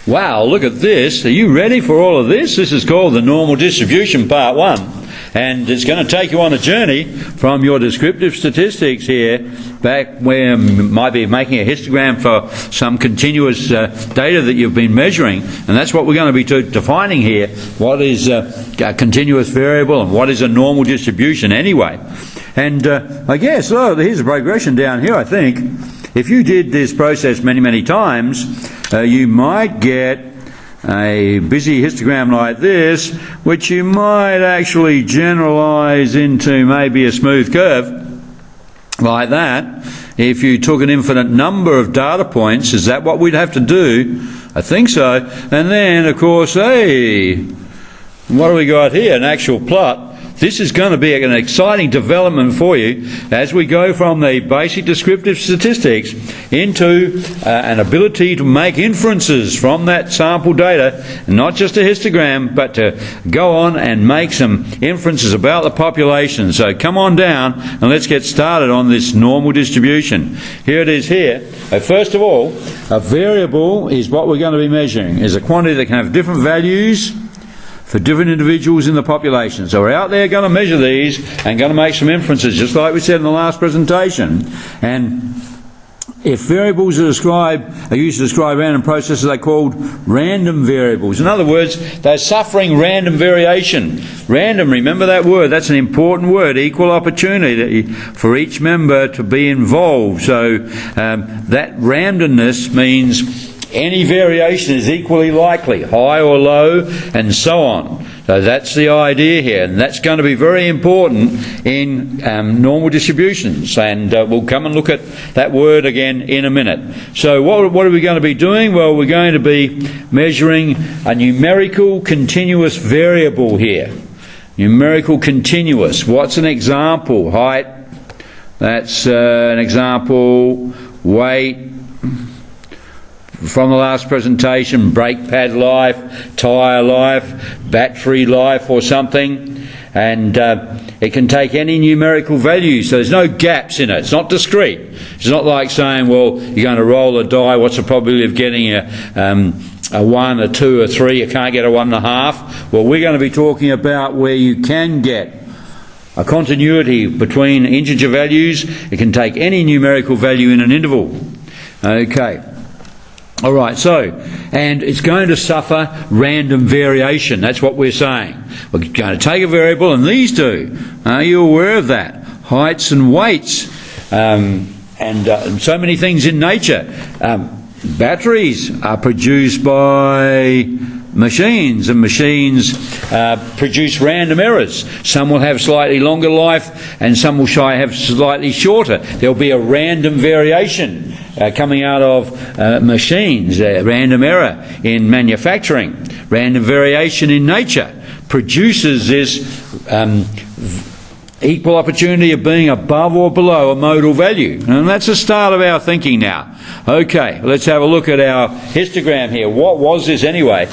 Wow, look at this. Are you ready for all of this? This is called the normal distribution part 1. And it's going to take you on a journey from your descriptive statistics here back where you might be making a histogram for some continuous data that you've been measuring. And that's what we're going to be defining here. What is a continuous variable and what is a normal distribution anyway? And I guess, here's a progression down here, I think. If you did this process many, many times, you might get a busy histogram like this, which you might actually generalize into maybe a smooth curve like that. If you took an infinite number of data points, is that what we'd have to do? I think so. And then, of course, hey, what do we got here? An actual plot. This is going to be an exciting development for you as we go from the basic descriptive statistics into an ability to make inferences from that sample data, not just a histogram, but to go on and make some inferences about the population. So come on down and let's get started on this normal distribution. Here it is here. First of all, a variable is what we're going to be measuring, is a quantity that can have different values for different individuals in the population. So we're out there going to measure these and going to make some inferences, just like we said in the last presentation. And if variables are used to describe random processes, they're called random variables. In other words, they're suffering random variation. Random, remember that word, that's an important word, equal opportunity for each member to be involved. So that randomness means any variation is equally likely, high or low, and so on. So that's the idea here, and that's going to be very important in normal distributions. And we'll come and look at that word again in a minute. So what are we going to be doing? Well, we're going to be measuring a numerical continuous variable here. Numerical continuous. What's an example? Height. That's an example. Weight. From the last presentation, brake pad life, tyre life, battery life or something, and it can take any numerical value, so there's no gaps in it. It's not discrete. It's not like saying, well, you're going to roll a die, what's the probability of getting a 1, a 2, a 3, you can't get a 1.5. Well, we're going to be talking about where you can get a continuity between integer values. It can take any numerical value in an interval. Okay. All right, and it's going to suffer random variation. That's what we're saying. We're going to take a variable, and these do. Are you aware of that? Heights and weights, and so many things in nature. Batteries are produced by machines, and machines produce random errors. Some will have slightly longer life, and some will have slightly shorter. There'll be a random variation coming out of machines, random error in manufacturing, random variation in nature produces this equal opportunity of being above or below a modal value. And that's the start of our thinking now. Okay, let's have a look at our histogram here. What was this anyway?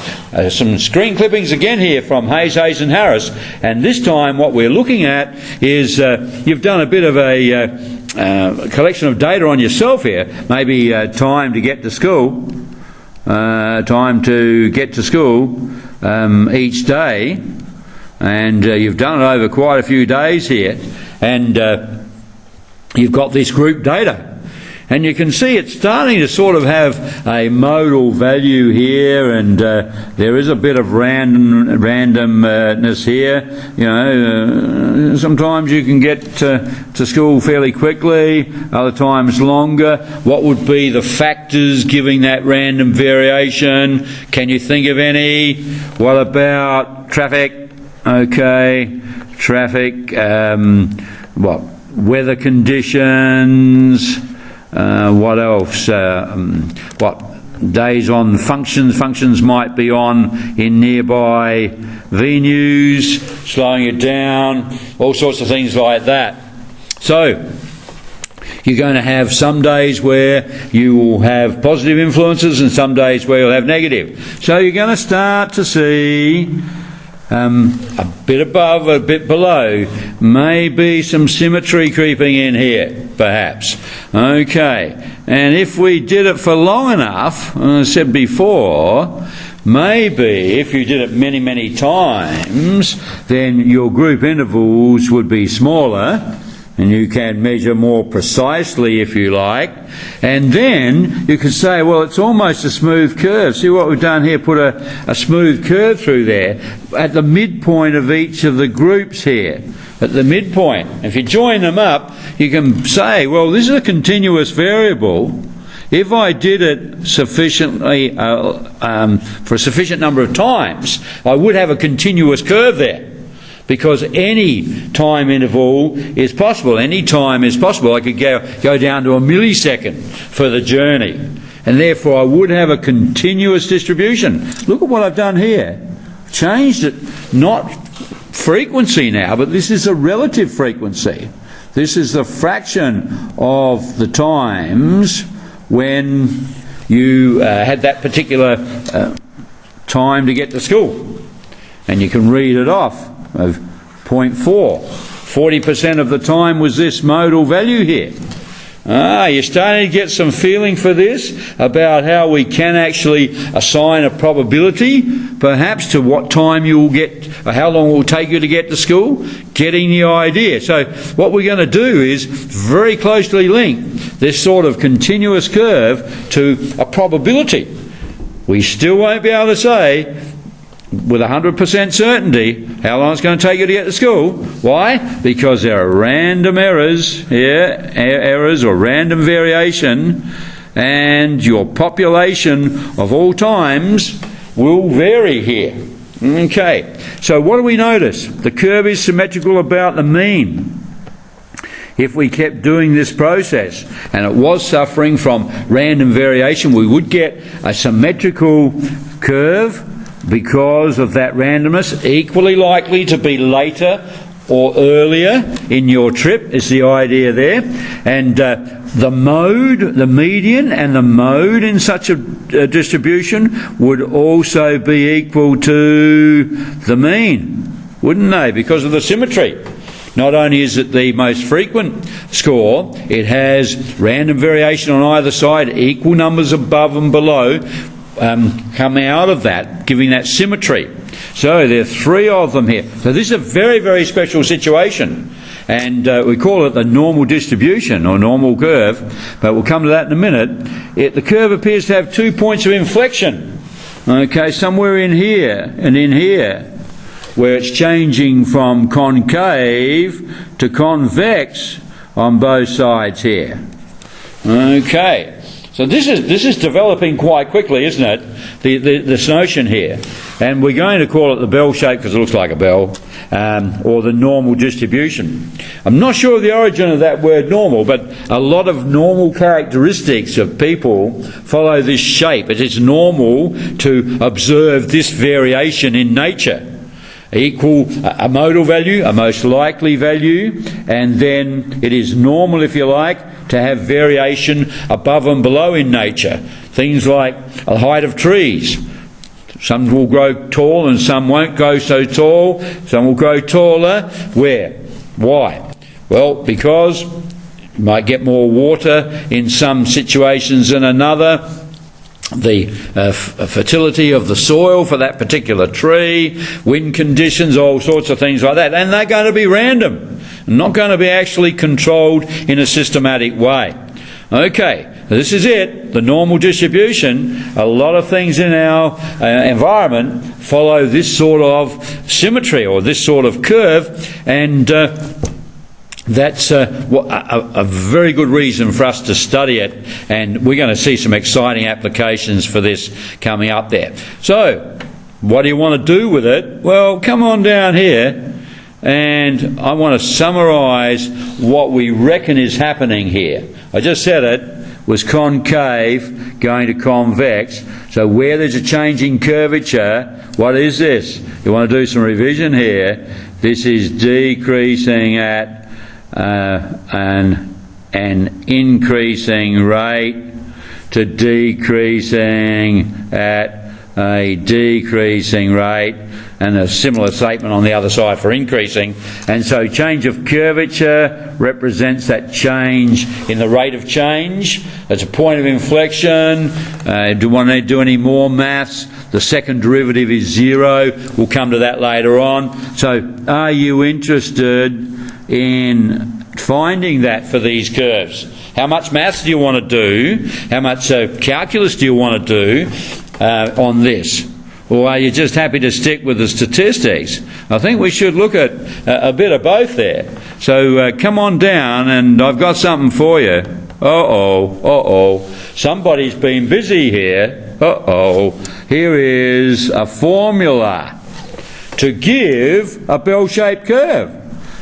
Some screen clippings again here from Hayes and Harris. And this time what we're looking at is you've done a bit of a collection of data on yourself here. Maybe time to get to school. Each day. And you've done it over quite a few days here, and you've got this group data, and you can see it's starting to sort of have a modal value here, and there is a bit of randomness here. You know, sometimes you can get to school fairly quickly, other times longer. What would be the factors giving that random variation? Can you think of any? What about traffic? Okay, traffic, weather conditions, what else? What days on functions might be on in nearby venues, slowing it down, all sorts of things like that. So, you're going to have some days where you will have positive influences and some days where you'll have negative. So you're going to start to see a bit above, a bit below. Maybe some symmetry creeping in here, perhaps. Okay, and if we did it for long enough, as I said before, maybe if you did it many, many times, then your group intervals would be smaller, and you can measure more precisely if you like, and then you could say, well, it's almost a smooth curve. See what we've done here, put a smooth curve through there at the midpoint of each of the groups here, at the midpoint. If you join them up, you can say, well, this is a continuous variable. If I did it sufficiently for a sufficient number of times, I would have a continuous curve there. Because any time interval is possible. Any time is possible. I could go down to a millisecond for the journey. And therefore I would have a continuous distribution. Look at what I've done here. Changed it, not frequency now, but this is a relative frequency. This is the fraction of the times when you had that particular time to get to school. And you can read it off. Of 0.4. 40% of the time was this modal value here. You're starting to get some feeling for this, about how we can actually assign a probability, perhaps, to what time you will get, or how long it will take you to get to school, getting the idea. So what we're going to do is very closely link this sort of continuous curve to a probability. We still won't be able to say with 100% certainty how long it's going to take you to get to school. Why? Because there are random errors here, errors or random variation, and your population of all times will vary here. Okay, so what do we notice? The curve is symmetrical about the mean. If we kept doing this process and it was suffering from random variation, we would get a symmetrical curve because of that randomness, equally likely to be later or earlier in your trip is the idea there. And the mode, the median and the mode in such a distribution would also be equal to the mean, wouldn't they? Because of the symmetry. Not only is it the most frequent score, it has random variation on either side, equal numbers above and below, come out of that, giving that symmetry. So there are three of them here. So this is a very, very special situation, and we call it the normal distribution or normal curve, but we'll come to that in a minute. The curve appears to have 2 points of inflection, okay, somewhere in here and in here, where it's changing from concave to convex on both sides here. Okay. So this is developing quite quickly, isn't it? This notion here, and we're going to call it the bell shape because it looks like a bell, or the normal distribution. I'm not sure of the origin of that word normal, but a lot of normal characteristics of people follow this shape. It is normal to observe this variation in nature. Equal a modal value, a most likely value, and then it is normal, if you like, to have variation above and below in nature. Things like the height of trees. Some will grow tall and some won't grow so tall. Some will grow taller. Where? Why? Well, because you might get more water in some situations than another. The fertility of the soil for that particular tree, wind conditions, all sorts of things like that. And they're going to be random, not going to be actually controlled in a systematic way. Okay, this is it, the normal distribution. A lot of things in our environment follow this sort of symmetry or this sort of curve, and that's a very good reason for us to study it, and we're going to see some exciting applications for this coming up there. So, what do you want to do with it? Well, come on down here, and I want to summarise what we reckon is happening here. I just said it was concave going to convex, so where there's a change in curvature, what is this? You want to do some revision here. This is decreasing at an increasing rate to decreasing at a decreasing rate, and a similar statement on the other side for increasing. And so change of curvature represents that change in the rate of change. It's a point of inflection. Do we want to do any more maths? The second derivative is 0. We'll come to that later on. So are you interested in finding that for these curves? How much maths do you want to do? How much calculus do you want to do on this? Or are you just happy to stick with the statistics? I think we should look at a bit of both there. So come on down, and I've got something for you. Somebody's been busy here. Here is a formula to give a bell-shaped curve.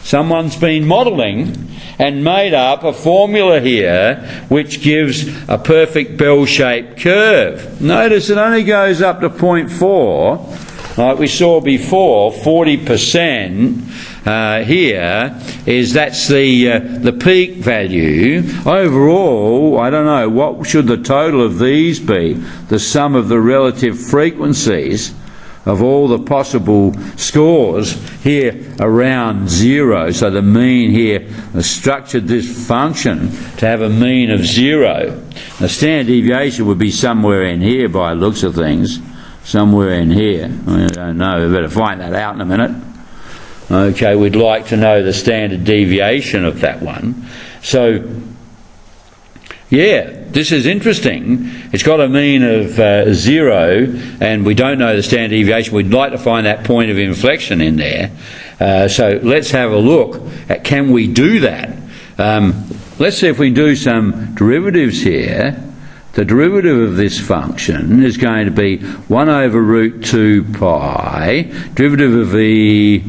Someone's been modelling and made up a formula here which gives a perfect bell-shaped curve. Notice it only goes up to 0.4, like we saw before. 40% here that's the peak value. Overall, I don't know, what should the total of these be? The sum of the relative frequencies of all the possible scores here around 0. So the mean here, has structured this function to have a mean of 0. The standard deviation would be somewhere in here by the looks of things. Somewhere in here. I don't know, we better find that out in a minute. Okay, we'd like to know the standard deviation of that one. So, yeah, this is interesting. It's got a mean of 0, and we don't know the standard deviation. We'd like to find that point of inflection in there. So let's have a look at, can we do that? Let's see if we can do some derivatives here. The derivative of this function is going to be 1 over root 2 pi. Derivative of e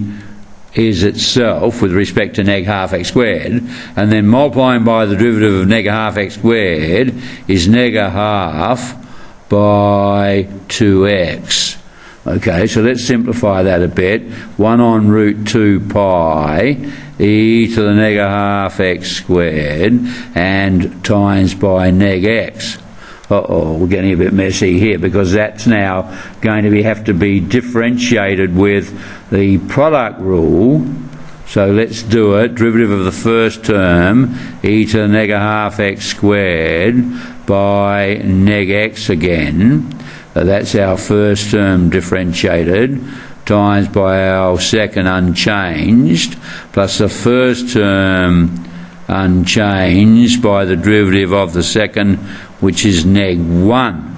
is itself with respect to neg half x squared, and then multiplying by the derivative of neg half x squared is neg a half by 2x. Okay, so let's simplify that a bit. 1 on root 2 pi e to the neg a half x squared and times by neg x. We're getting a bit messy here, because that's now going to have to be differentiated with the product rule. So let's do it. Derivative of the first term, e to the neg a half x squared by neg x again. So that's our first term differentiated, times by our second unchanged, plus the first term unchanged by the derivative of the second, which is neg 1.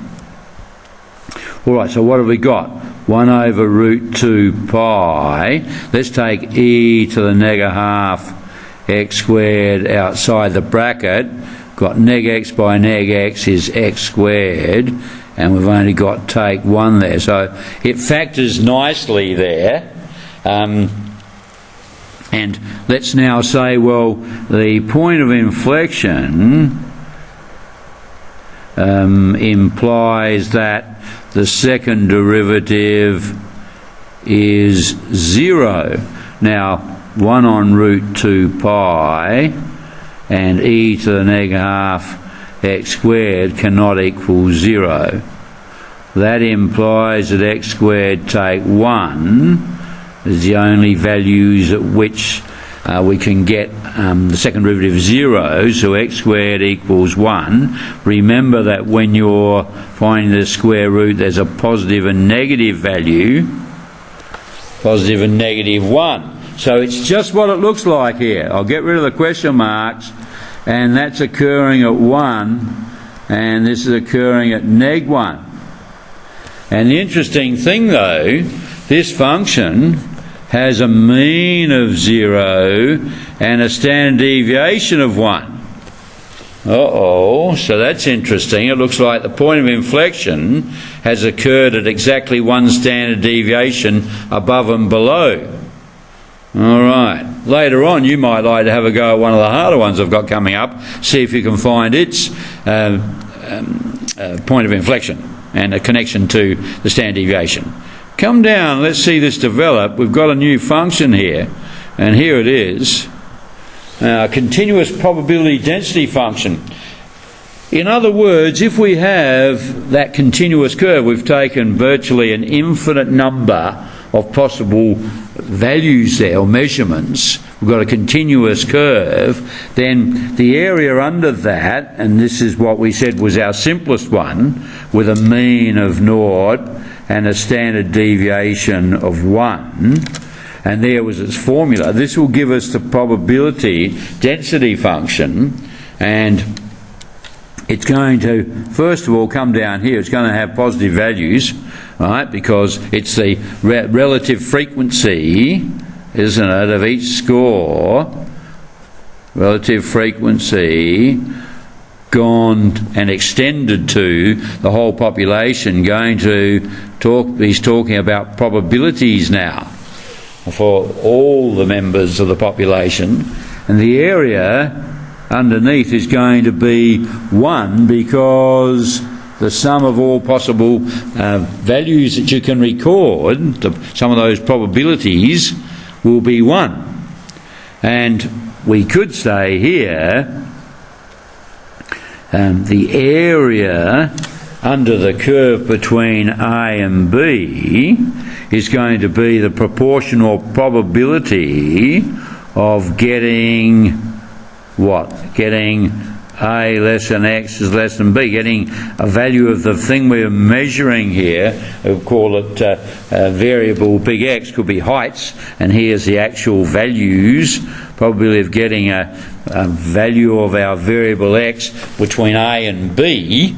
Alright, so what have we got? 1 over root 2 pi. Let's take e to the neg a half x squared outside the bracket. Got neg x by neg x is x squared, and we've only got take 1 there. So it factors nicely there. And let's now say, well, the point of inflection implies that the second derivative is 0. Now, 1 on root 2 pi and e to the neg half x squared cannot equal 0. That implies that x squared take 1 is the only values at which we can get the second derivative 0, so x squared equals 1. Remember that when you're finding the square root, there's a positive and negative value, positive and negative 1. So it's just what it looks like here. I'll get rid of the question marks, and that's occurring at 1, and this is occurring at neg 1. And the interesting thing, though, this function has a mean of 0 and a standard deviation of 1. So that's interesting. It looks like the point of inflection has occurred at exactly 1 standard deviation above and below. Alright, later on you might like to have a go at one of the harder ones I've got coming up, see if you can find its point of inflection and a connection to the standard deviation. Come down, let's see this develop. We've got a new function here, and here it is. A continuous probability density function. In other words, if we have that continuous curve, we've taken virtually an infinite number of possible values there, or measurements, we've got a continuous curve, then the area under that, and this is what we said was our simplest one, with a mean of 0 and a standard deviation of 1, and there was its formula. This will give us the probability density function, and it's going to, first of all, come down here. It's going to have positive values, right, because it's the relative frequency, isn't it, of each score, relative frequency, gone and extended to the whole population, going to he's talking about probabilities now for all the members of the population, and the area underneath is going to be 1 because the sum of all possible values that you can record, some of those probabilities, will be 1. And we could say here the area under the curve between A and B is going to be the proportional probability of getting what? Getting A less than X is less than B, getting a value of the thing we're measuring here. We'll call it variable big X, could be heights, and here's the actual values, probability of getting a value of our variable X between A and B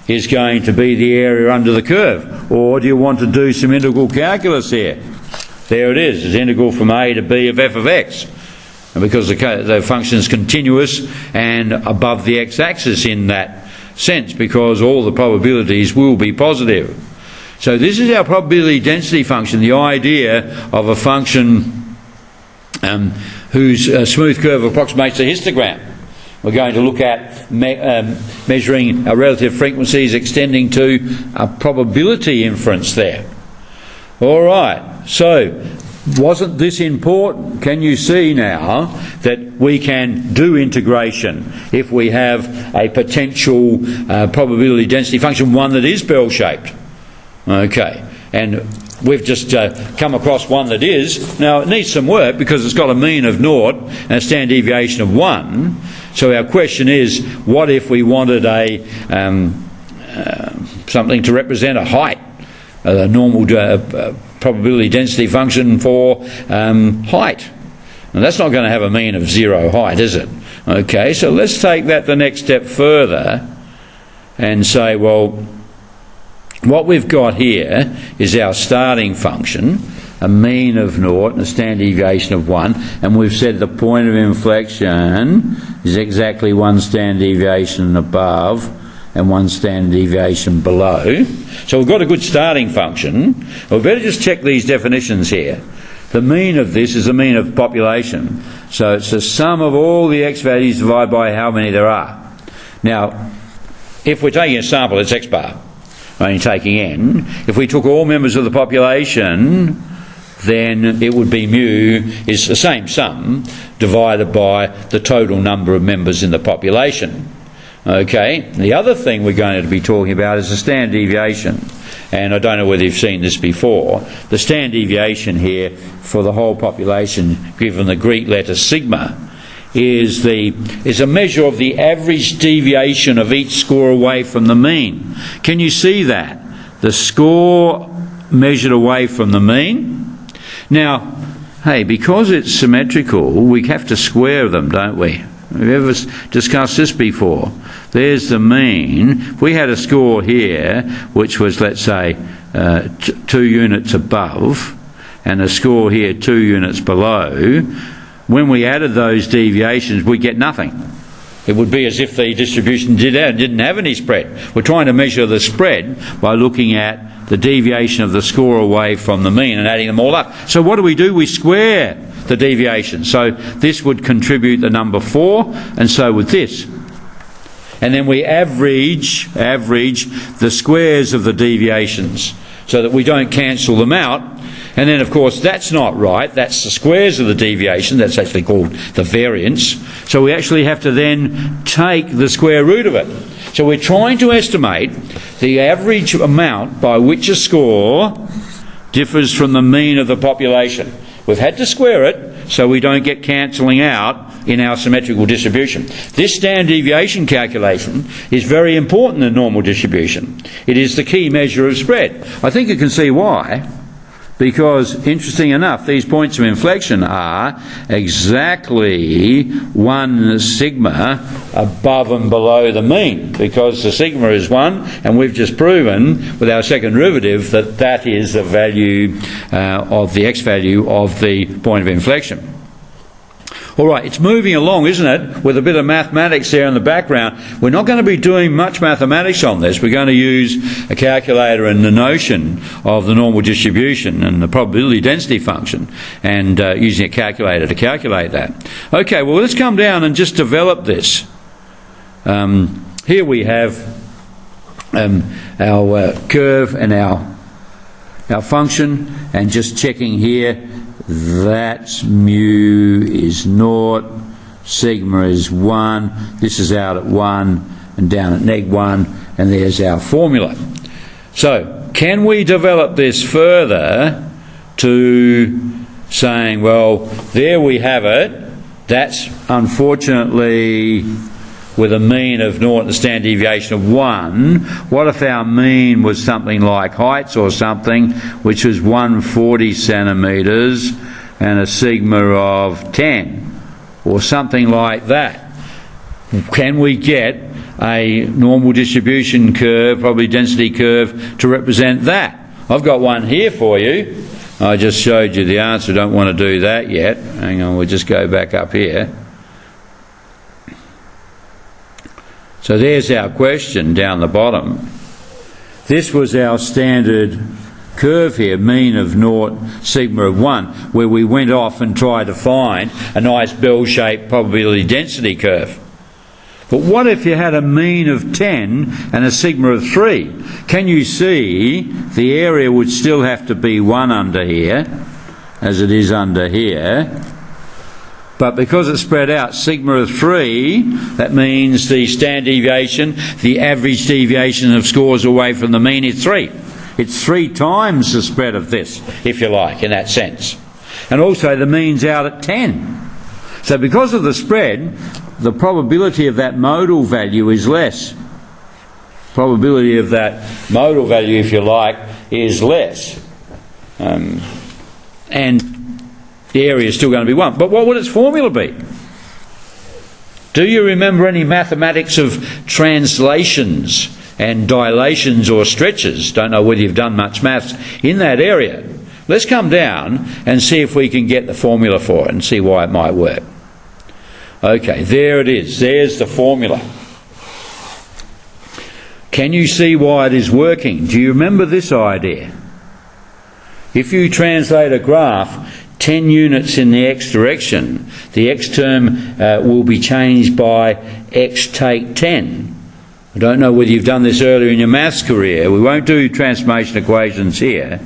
is going to be the area under the curve. Or do you want to do some integral calculus here? There it is, it's integral from A to B of f of X. And because the function is continuous and above the x-axis in that sense, because all the probabilities will be positive. So this is our probability density function, the idea of a function whose smooth curve approximates a histogram. We're going to look at measuring our relative frequencies extending to a probability inference there. All right, so wasn't this important? Can you see now that we can do integration if we have a potential probability density function, one that is bell-shaped? Okay, and we've just come across one that is. Now, it needs some work because it's got a mean of 0 and a standard deviation of 1. So our question is, what if we wanted a something to represent a height, a normal probability density function for height? And that's not going to have a mean of 0 height, is it? Okay, so let's take that the next step further and say, well, what we've got here is our starting function, a mean of 0 and a standard deviation of 1, and we've said the point of inflection is exactly 1 standard deviation above and 1 standard deviation below. So we've got a good starting function. We better just check these definitions here. The mean of this is the mean of population. So it's the sum of all the x values divided by how many there are. Now, if we're taking a sample, it's x bar, only taking n. If we took all members of the population, then it would be mu is the same sum divided by the total number of members in the population. Okay, the other thing we're going to be talking about is the standard deviation. And I don't know whether you've seen this before. The standard deviation here for the whole population, given the Greek letter sigma, is a measure of the average deviation of each score away from the mean. Can you see that? The score measured away from the mean. Now, hey, because it's symmetrical, we have to square them, don't we? We've ever discussed this before. There's the mean. If we had a score here, which was, let's say, 2 units above, and a score here 2 units below, when we added those deviations, we get nothing. It would be as if the distribution didn't have any spread. We're trying to measure the spread by looking at the deviation of the score away from the mean and adding them all up. So what do? We square the deviation. So this would contribute the number 4, and so would this. And then we average the squares of the deviations so that we don't cancel them out. And then, of course, that's not right. That's the squares of the deviation. That's actually called the variance. So we actually have to then take the square root of it. So we're trying to estimate the average amount by which a score differs from the mean of the population. We've had to square it so we don't get cancelling out in our symmetrical distribution. This standard deviation calculation is very important in normal distribution. It is the key measure of spread. I think you can see why. Because, interesting enough, these points of inflection are exactly 1 sigma above and below the mean, because the sigma is 1, and we've just proven with our second derivative that that is the value of the x value of the point of inflection. All right, it's moving along, isn't it, with a bit of mathematics there in the background. We're not going to be doing much mathematics on this. We're going to use a calculator and the notion of the normal distribution and the probability density function, and using a calculator to calculate that. Okay, well, let's come down and just develop this. Here we have our curve and our function, and just checking here, that's mu is 0, sigma is 1, this is out at 1 and down at -1, and there's our formula. So, can we develop this further to saying, well, there we have it, that's unfortunately with a mean of 0 and a standard deviation of 1. What if our mean was something like heights or something, which was 140 centimetres and a sigma of 10, or something like that? Can we get a normal distribution curve, probably density curve, to represent that? I've got one here for you. I just showed you the answer. Don't want to do that yet. Hang on, we'll just go back up here. So there's our question down the bottom. This was our standard curve here, mean of 0, sigma of 1, where we went off and tried to find a nice bell-shaped probability density curve. But what if you had a mean of 10 and a sigma of 3? Can you see the area would still have to be 1 under here, as it is under here? But because it's spread out, sigma of 3, that means the standard deviation, the average deviation of scores away from the mean is 3. It's 3 times the spread of this, if you like, in that sense. And also the mean's out at 10. So because of the spread, the probability of that modal value is less. Probability of that modal value, if you like, is less. And the area is still going to be 1. But what would its formula be? Do you remember any mathematics of translations and dilations or stretches? Don't know whether you've done much maths in that area. Let's come down and see if we can get the formula for it and see why it might work. Okay, there it is. There's the formula. Can you see why it is working? Do you remember this idea? If you translate a graph 10 units in the x direction, the x term will be changed by x take 10. I don't know whether you've done this earlier in your maths career. We won't do transformation equations here,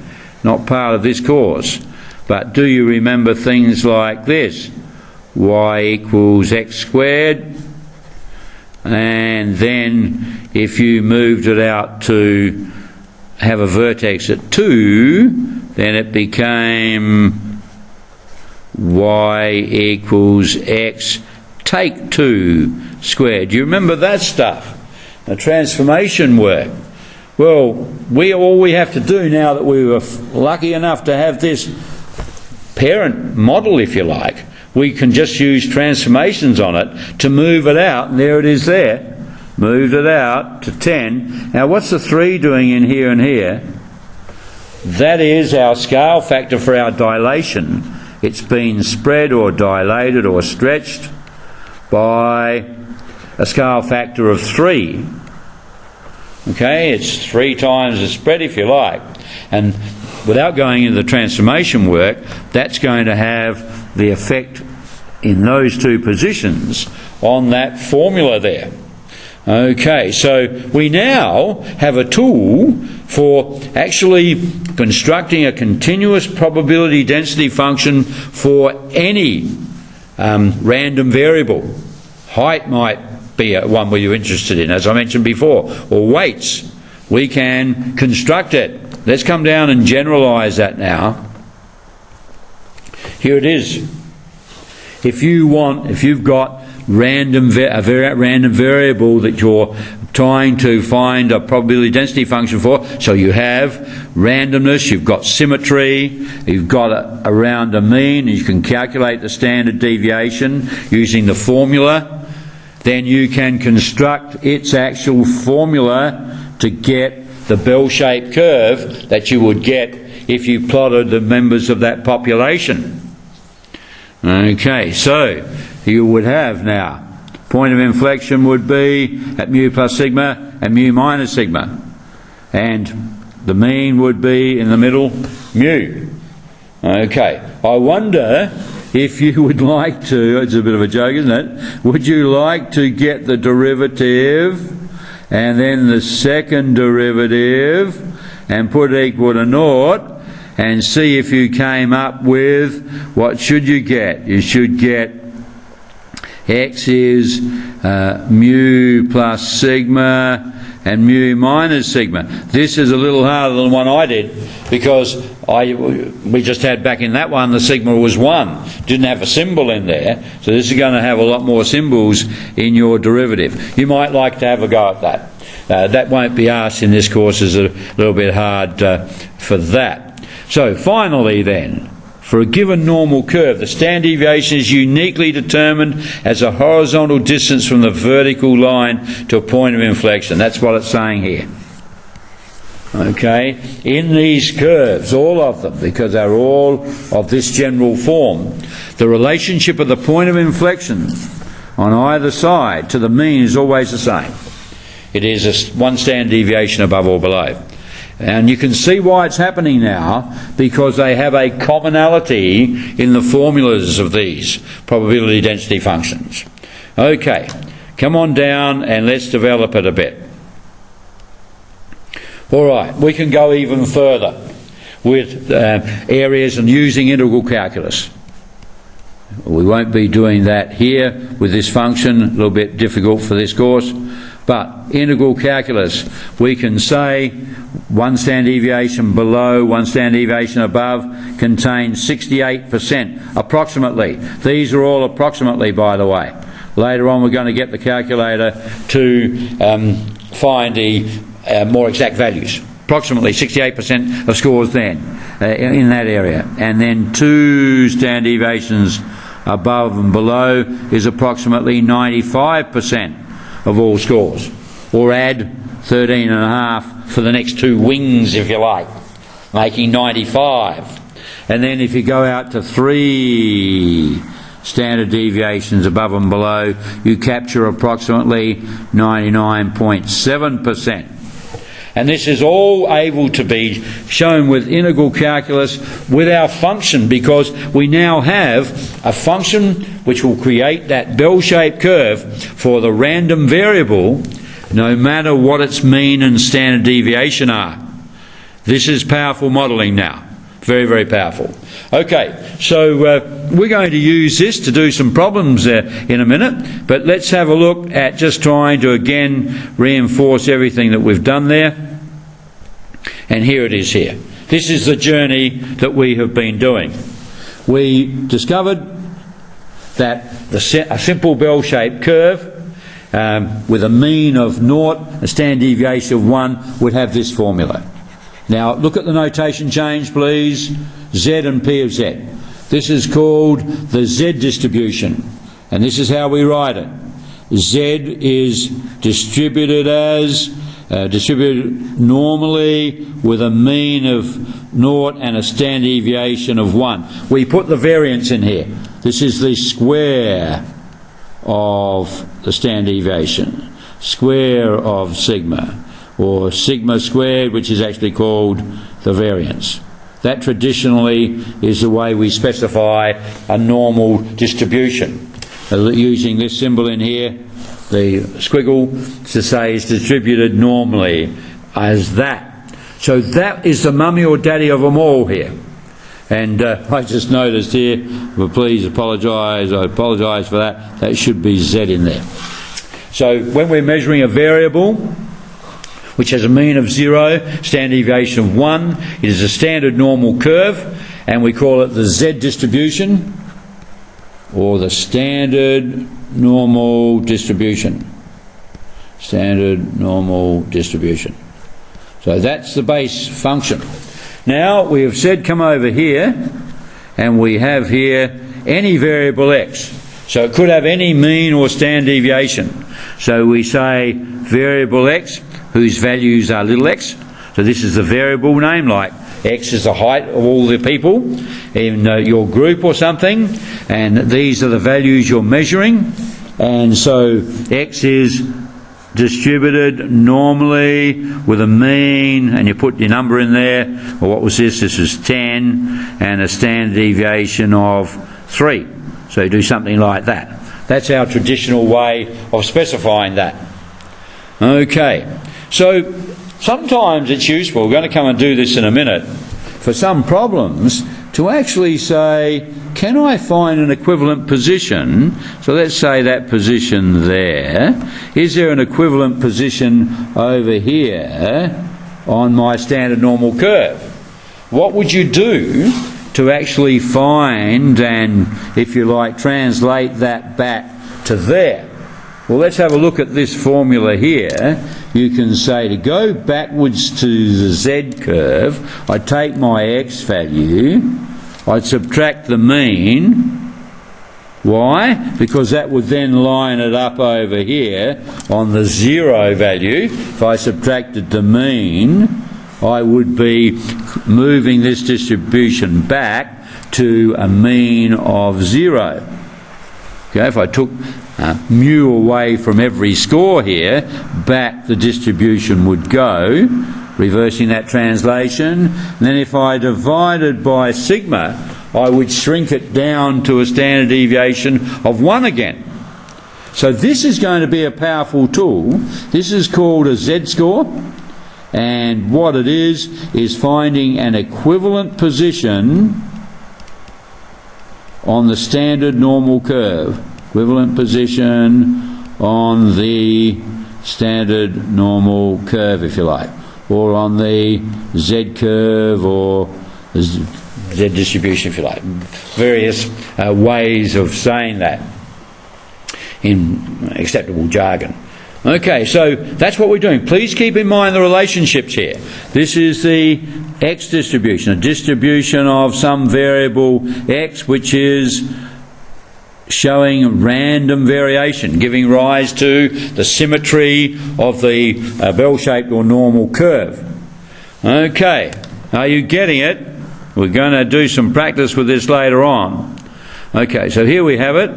not part of this course. But do you remember things like this? Y equals x squared, and then if you moved it out to have a vertex at 2, then it became y equals x take 2 squared. Do you remember that stuff? The transformation work. Well, all we have to do now that we were lucky enough to have this parent model, if you like, we can just use transformations on it to move it out, and there it is there. Moved it out to 10. Now what's the 3 doing in here and here? That is our scale factor for our dilation. It's been spread or dilated or stretched by a scale factor of 3. Okay, it's 3 times the spread, if you like. And without going into the transformation work, that's going to have the effect in those 2 positions on that formula there. Okay, so we now have a tool for actually constructing a continuous probability density function for any random variable. Height might be one where you're interested in, as I mentioned before, or weights. We can construct it. Let's come down and generalise that now. Here it is. If you've got a random variable that you're trying to find a probability density function for, so you have randomness, you've got symmetry, you've got around a mean, and you can calculate the standard deviation using the formula, then you can construct its actual formula to get the bell-shaped curve that you would get if you plotted the members of that population. Okay, so you would have now, point of inflection would be at mu plus sigma and mu minus sigma. And the mean would be in the middle, mu. Okay, I wonder if you would like to, it's a bit of a joke, isn't it? Would you like to get the derivative and then the second derivative and put it equal to naught and see if you came up with, what should you get? You should get x is mu plus sigma and mu minus sigma. This is a little harder than the one I did because we just had back in that one the sigma was 1. Didn't have a symbol in there. So this is going to have a lot more symbols in your derivative. You might like to have a go at that. That won't be asked in this course, is a little bit hard for that. So finally then, for a given normal curve, the standard deviation is uniquely determined as a horizontal distance from the vertical line to a point of inflection. That's what it's saying here. Okay, in these curves, all of them, because they're all of this general form, the relationship of the point of inflection on either side to the mean is always the same. It is one standard deviation above or below. And you can see why it's happening now, because they have a commonality in the formulas of these probability density functions. Okay, come on down and let's develop it a bit. All right, we can go even further with areas and using integral calculus. We won't be doing that here with this function, a little bit difficult for this course. But integral calculus, we can say one standard deviation below, one standard deviation above contains 68% approximately. These are all approximately, by the way. Later on we're going to get the calculator to find the more exact values. Approximately 68% of scores then in that area. And then 2 standard deviations above and below is approximately 95% of all scores, or add 13.5 for the next 2 wings, if you like, making 95. And then if you go out to 3 standard deviations above and below, you capture approximately 99.7%. And this is all able to be shown with integral calculus with our function, because we now have a function which will create that bell-shaped curve for the random variable, no matter what its mean and standard deviation are. This is powerful modelling now. Very, very powerful. Okay, so we're going to use this to do some problems in a minute, but let's have a look at just trying to again reinforce everything that we've done there. And here it is here. This is the journey that we have been doing. We discovered that a simple bell-shaped curve with a mean of 0, a standard deviation of 1 would have this formula. Now look at the notation change, please. Z and P of Z. This is called the Z distribution, and this is how we write it. Z is distributed as distributed normally with a mean of 0 and a standard deviation of 1. We put the variance in here. This is the square of the standard deviation, square of sigma, or sigma squared, which is actually called the variance. That traditionally is the way we specify a normal distribution. Using this symbol in here, the squiggle, to say is distributed normally as that. So that is the mummy or daddy of them all here. And I just noticed here, but please apologise, I apologise for that, that should be Z in there. So when we're measuring a variable which has a mean of 0, standard deviation of 1, it is a standard normal curve, and we call it the Z distribution, or the standard normal distribution. Standard normal distribution. So that's the base function. Now we have said come over here, and we have here any variable x. So it could have any mean or standard deviation. So we say variable x whose values are little x. So this is the variable name, like x is the height of all the people in your group or something, and these are the values you're measuring. And so x is distributed normally with a mean, and you put your number in there. Well, what was this? This is 10, and a standard deviation of 3. So you do something like that. That's our traditional way of specifying that. Okay, so sometimes it's useful, we're going to come and do this in a minute, for some problems to actually say, can I find an equivalent position? So let's say that position there. Is there an equivalent position over here on my standard normal curve? What would you do to actually find and, if you like, translate that back to there? Well, let's have a look at this formula here. You can say to go backwards to the Z curve, I take my x value, I'd subtract the mean. Why? Because that would then line it up over here on the 0 value. If I subtracted the mean, I would be moving this distribution back to a mean of 0. Okay, if I took mu away from every score here, back the distribution would go, reversing that translation. And then if I divided by sigma, I would shrink it down to a standard deviation of 1 again. So this is going to be a powerful tool. This is called a Z-score, and what it is finding an equivalent position on the standard normal curve. Equivalent position on the standard normal curve, if you like, or on the Z curve, or Z distribution, if you like. Various ways of saying that in acceptable jargon. Okay, so that's what we're doing. Please keep in mind the relationships here. This is the x distribution, a distribution of some variable x which is showing random variation, giving rise to the symmetry of the bell-shaped or normal curve. Okay, are you getting it? We're going to do some practice with this later on. Okay, so here we have it.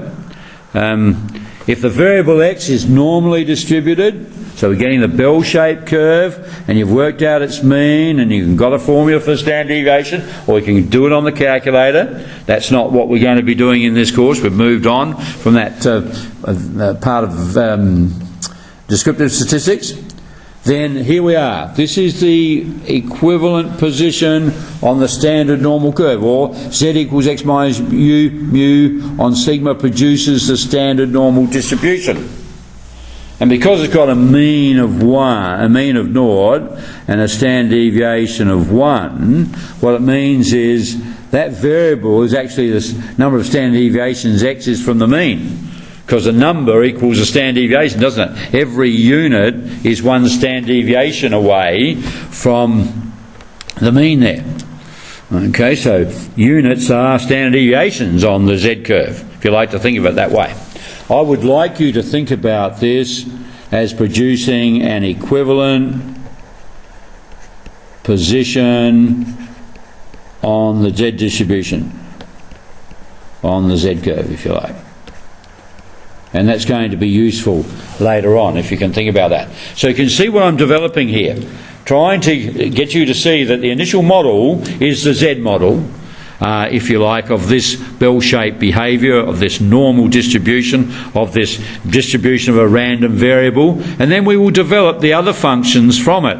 If the variable x is normally distributed, so we're getting the bell-shaped curve, and you've worked out its mean, and you've got a formula for the standard deviation, or you can do it on the calculator. That's not what we're going to be doing in this course. We've moved on from that part of descriptive statistics. Then here we are. This is the equivalent position on the standard normal curve, or z equals x minus mu on sigma produces the standard normal distribution. And because it's got a mean of 1, a mean of 0, and a standard deviation of 1, what it means is that variable is actually the number of standard deviations x is from the mean. Because a number equals a standard deviation, doesn't it? Every unit is one standard deviation away from the mean there. Okay, so units are standard deviations on the Z curve, if you like to think of it that way. I would like you to think about this as producing an equivalent position on the Z distribution, on the Z curve, if you like. And that's going to be useful later on, if you can think about that. So you can see what I'm developing here, trying to get you to see that the initial model is the Z model, if you like, of this bell-shaped behaviour, of this normal distribution, of this distribution of a random variable, and then we will develop the other functions from it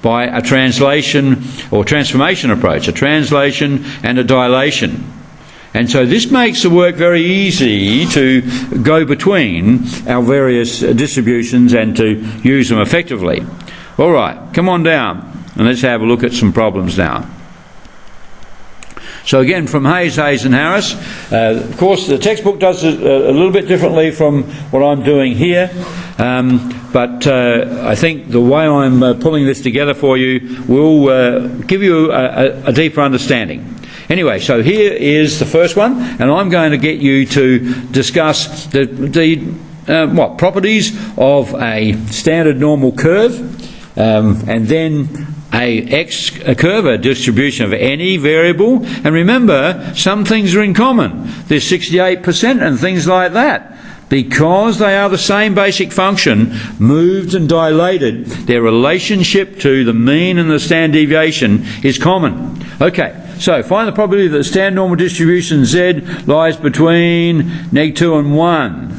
by a translation or transformation approach, a translation and a dilation. And so this makes the work very easy to go between our various distributions and to use them effectively. All right, come on down and let's have a look at some problems now. So again, from Hayes and Harris, of course the textbook does it a little bit differently from what I'm doing here, but I think the way I'm pulling this together for you will give you a deeper understanding. Anyway, so here is the first one, and I'm going to get you to discuss the properties of a standard normal curve, and then a curve, a distribution of any variable. And remember, some things are in common. There's 68% and things like that. Because they are the same basic function, moved and dilated, their relationship to the mean and the standard deviation is common. Okay, so find the probability that the standard normal distribution Z lies between -2 and 1.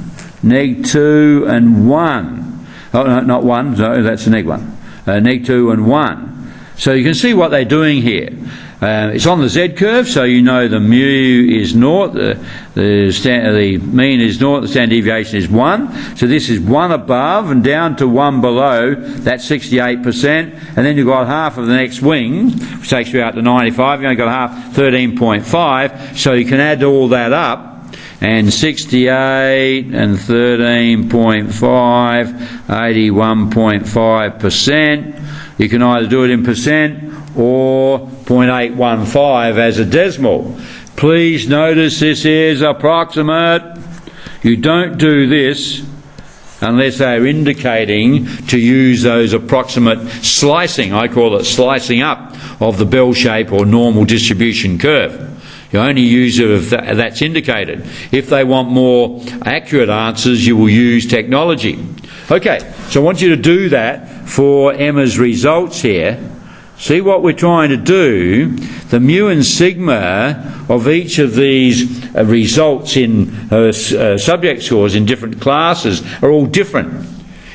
-2 and 1. Oh, no, not 1, no, that's the -1. -2 and 1. So you can see what they're doing here. It's on the Z curve, so you know the mu is 0, the mean is 0, the standard deviation is 1. So this is 1 above and down to 1 below, that's 68%. And then you've got half of the next wing, which takes you out to 95. You've only got half, 13.5. So you can add all that up, and 68 and 13.5, 81.5%. You can either do it in percent or 0.815 as a decimal. Please notice this is approximate. You don't do this unless they're indicating to use those approximate slicing, I call it slicing up, of the bell shape or normal distribution curve. You only use it if that's indicated. If they want more accurate answers, you will use technology. Okay, so I want you to do that for Emma's results here. See what we're trying to do. The mu and sigma of each of these results in her subject scores in different classes are all different.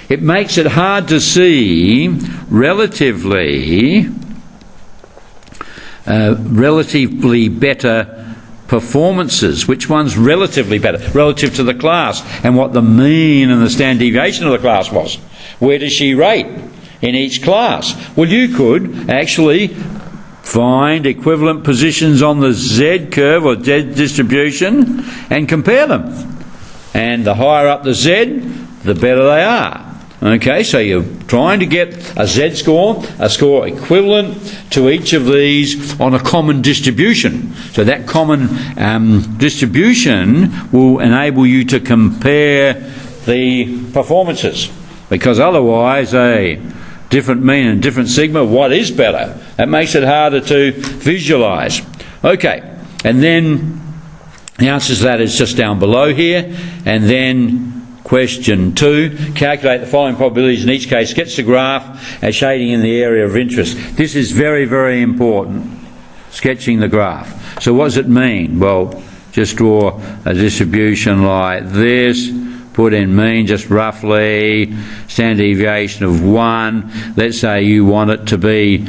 It makes it hard to see relatively better performances. Which one's relatively better relative to the class, and what the mean and the standard deviation of the class was. Where does she rate in each class? Well, you could actually find equivalent positions on the Z curve or Z distribution and compare them. And the higher up the Z, the better they are. Okay, so you're trying to get a Z score, a score equivalent to each of these on a common distribution. So that common distribution will enable you to compare the performances, because otherwise a different mean and different sigma, what is better? That makes it harder to visualise. Okay, and then the answer to that is just down below here, and then question 2, calculate the following probabilities in each case, sketch the graph as shading in the area of interest. This is very, very important, sketching the graph. So what does it mean? Well, just draw a distribution like this, put in mean just roughly, standard deviation of 1. Let's say you want it to be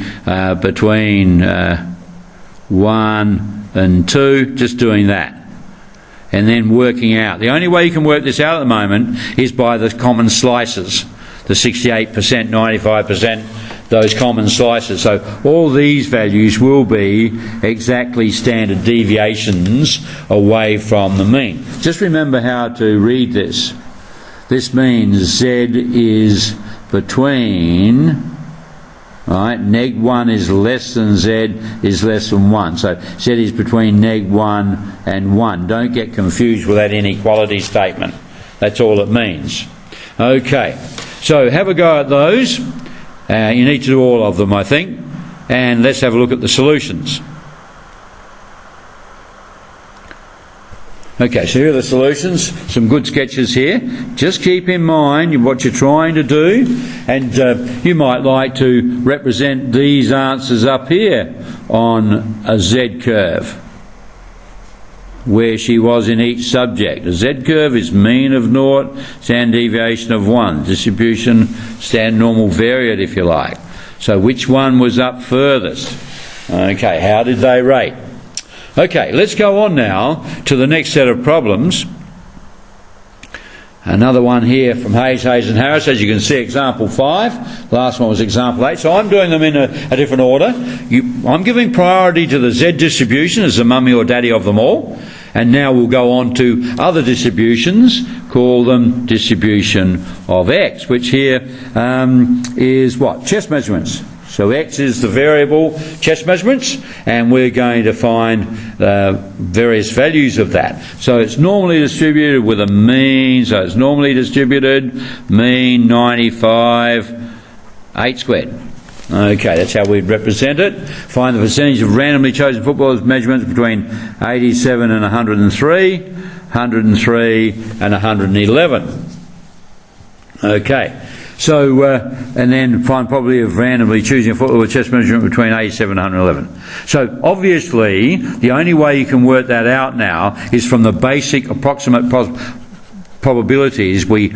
between 1 and 2, just doing that. And then working out. The only way you can work this out at the moment is by the common slices, the 68%, 95%, those common slices. So all these values will be exactly standard deviations away from the mean. Just remember how to read this. This means Z is between, right, -1 is less than Z is less than 1. So Z is between -1 and 1. Don't get confused with that inequality statement. That's all it means. Okay, so have a go at those. You need to do all of them, I think. And let's have a look at the solutions. Okay, so here are the solutions. Some good sketches here. Just keep in mind what you're trying to do, and you might like to represent these answers up here on a Z curve, where she was in each subject. A Z curve is mean of 0, standard deviation of 1, distribution, standard normal variate, if you like. So which one was up furthest? Okay, how did they rate? Okay, let's go on now to the next set of problems. Another one here from Hayes and Harris. As you can see, example 5. Last one was example 8. So I'm doing them in a different order. I'm giving priority to the Z distribution as the mummy or daddy of them all. And now we'll go on to other distributions, call them distribution of X, which here is what? Chest measurements. So X is the variable chest measurements, and we're going to find various values of that. So it's normally distributed with a mean, so it's normally distributed, mean 95, 8 squared. Okay, that's how we'd represent it. Find the percentage of randomly chosen footballers' measurements between 87 and 103, 103 and 111. Okay. So, and then find probability of randomly choosing a footballer with chest measurement between 87 and 111. So, obviously, the only way you can work that out now is from the basic approximate probabilities we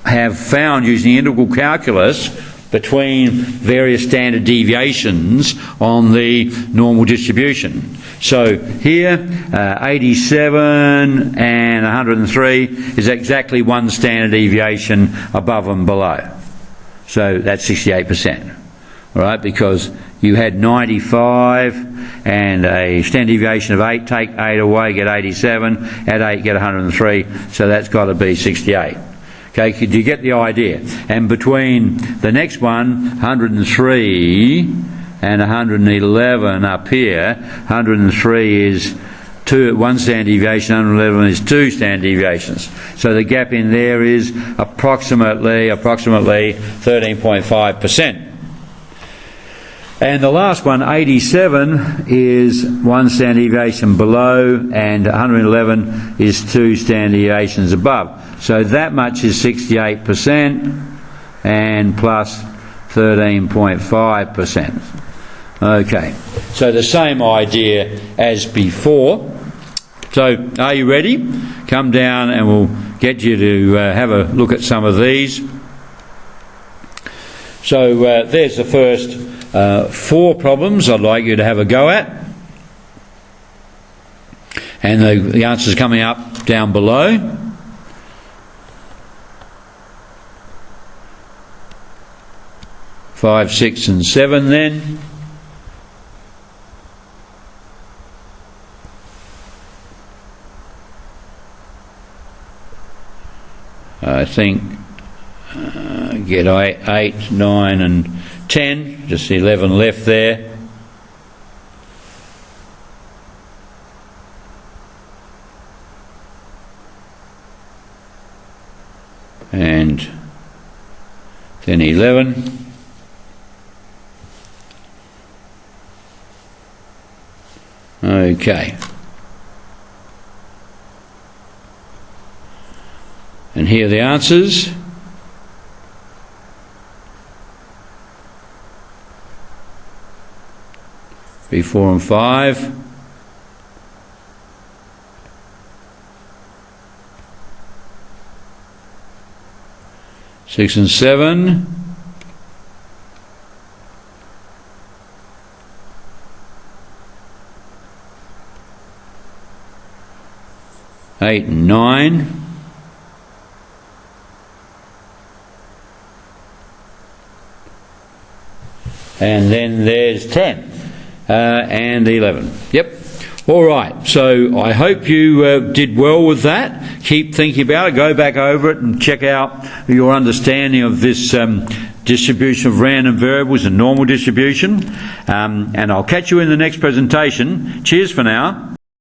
have found using the integral calculus between various standard deviations on the normal distribution. So here, 87 and 103 is exactly one standard deviation above and below. So that's 68%, right? Because you had 95 and a standard deviation of 8, take 8 away, get 87, add 8, get 103, so that's got to be 68. Okay, do you get the idea? And between the next one, 103 and 111 up here, 103 is one standard deviation, 111 is 2 standard deviations. So the gap in there is approximately 13.5%. And the last one, 87, is 1 standard deviation below, and 111 is 2 standard deviations above. So that much is 68% and plus 13.5%. Okay, so the same idea as before. So are you ready? Come down and we'll get you to have a look at some of these. So there's the first 4 problems I'd like you to have a go at. And the answers coming up down below. Five, 6 and 7 then. I think get 8, 9 and 10, just 11 left there. And then 11. Okay. And here are the answers. B4 and 5. Six and 7. Eight and 9. And then there's 10 and 11. Yep. All right. So I hope you did well with that. Keep thinking about it. Go back over it and check out your understanding of this distribution of random variables and normal distribution. And I'll catch you in the next presentation. Cheers for now.